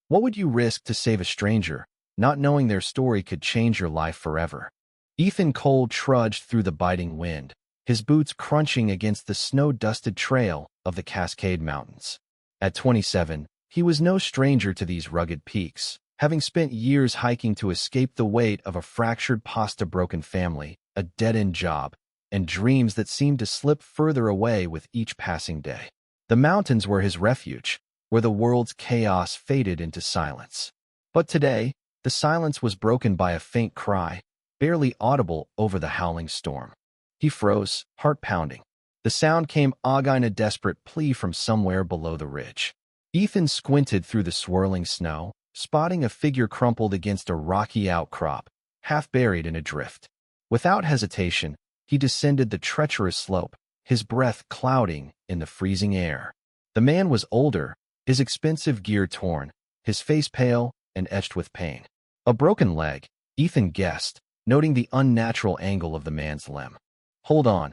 What would you risk to save a stranger, not knowing their story could change your life forever? Ethan Cole trudged through the biting wind, his boots crunching against the snow-dusted trail of the Cascade Mountains. At 27, he was no stranger to these rugged peaks, having spent years hiking to escape the weight of a fractured pasta-broken family, a dead-end job, and dreams that seemed to slip further away with each passing day. The mountains were his refuge, where the world's chaos faded into silence. But today, the silence was broken by a faint cry, barely audible over the howling storm. He froze, heart pounding. The sound came in a desperate plea from somewhere below the ridge. Ethan squinted through the swirling snow, spotting a figure crumpled against a rocky outcrop, half buried in a drift. Without hesitation, he descended the treacherous slope, his breath clouding in the freezing air. The man was older, his expensive gear torn, his face pale and etched with pain. A broken leg, Ethan guessed, noting the unnatural angle of the man's limb. "Hold on,"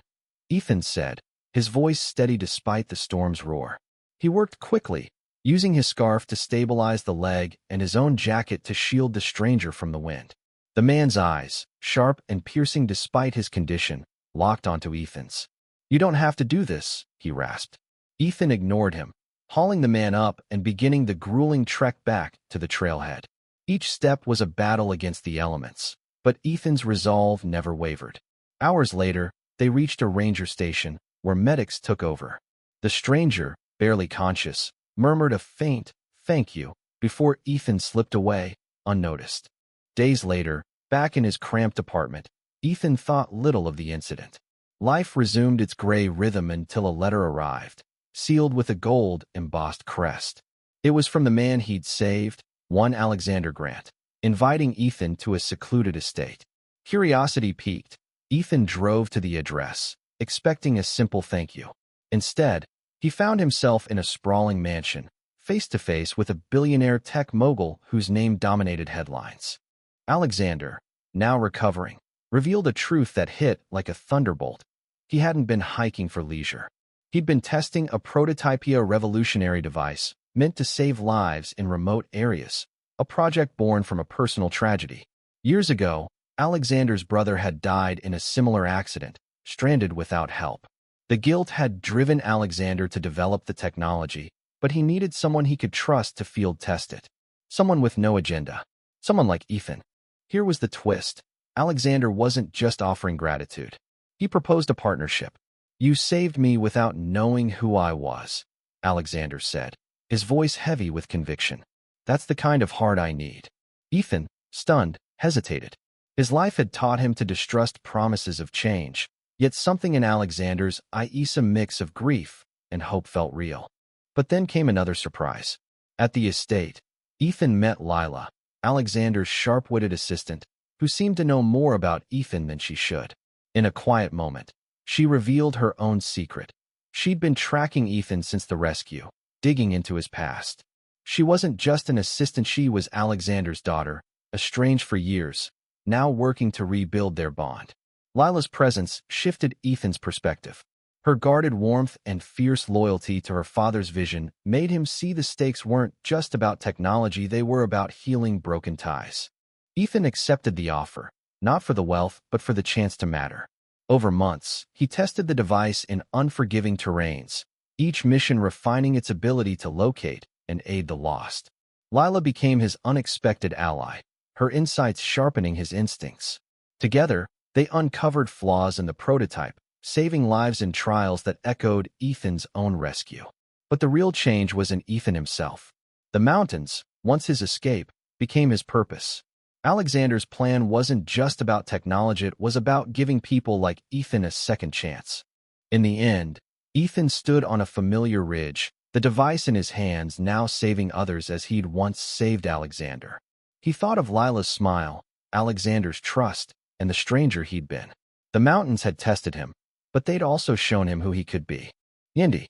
Ethan said, his voice steady despite the storm's roar. He worked quickly, using his scarf to stabilize the leg and his own jacket to shield the stranger from the wind. The man's eyes, sharp and piercing despite his condition, locked onto Ethan's. "You don't have to do this," he rasped. Ethan ignored him, hauling the man up and beginning the grueling trek back to the trailhead. Each step was a battle against the elements, but Ethan's resolve never wavered. Hours later, they reached a ranger station, where medics took over. The stranger, barely conscious, murmured a faint, "thank you," before Ethan slipped away, unnoticed. Days later, back in his cramped apartment, Ethan thought little of the incident. Life resumed its gray rhythm until a letter arrived, sealed with a gold-embossed crest. It was from the man he'd saved, one Alexander Grant, inviting Ethan to a secluded estate. Curiosity piqued, Ethan drove to the address, expecting a simple thank you. Instead, he found himself in a sprawling mansion, face-to-face with a billionaire tech mogul whose name dominated headlines. Alexander, now recovering, revealed a truth that hit like a thunderbolt. He hadn't been hiking for leisure. He'd been testing a revolutionary device meant to save lives in remote areas, a project born from a personal tragedy. Years ago, Alexander's brother had died in a similar accident, stranded without help. The guilt had driven Alexander to develop the technology, but he needed someone he could trust to field test it. Someone with no agenda. Someone like Ethan. Here was the twist. Alexander wasn't just offering gratitude. He proposed a partnership. "You saved me without knowing who I was," Alexander said, his voice heavy with conviction. "That's the kind of heart I need." Ethan, stunned, hesitated. His life had taught him to distrust promises of change, yet something in Alexander's eyes, a mix of grief and hope, felt real. But then came another surprise. At the estate, Ethan met Lila, Alexander's sharp-witted assistant, who seemed to know more about Ethan than she should. In a quiet moment, she revealed her own secret. She'd been tracking Ethan since the rescue, digging into his past. She wasn't just an assistant, she was Alexander's daughter, estranged for years, now working to rebuild their bond. Lila's presence shifted Ethan's perspective. Her guarded warmth and fierce loyalty to her father's vision made him see the stakes weren't just about technology, they were about healing broken ties. Ethan accepted the offer, not for the wealth, but for the chance to matter. Over months, he tested the device in unforgiving terrains, each mission refining its ability to locate and aid the lost. Lila became his unexpected ally, her insights sharpening his instincts. Together, they uncovered flaws in the prototype, saving lives in trials that echoed Ethan's own rescue. But the real change was in Ethan himself. The mountains, once his escape, became his purpose. Alexander's plan wasn't just about technology, it was about giving people like Ethan a second chance. In the end, Ethan stood on a familiar ridge, the device in his hands now saving others as he'd once saved Alexander. He thought of Lila's smile, Alexander's trust, and the stranger he'd been. The mountains had tested him, but they'd also shown him who he could be. Indy.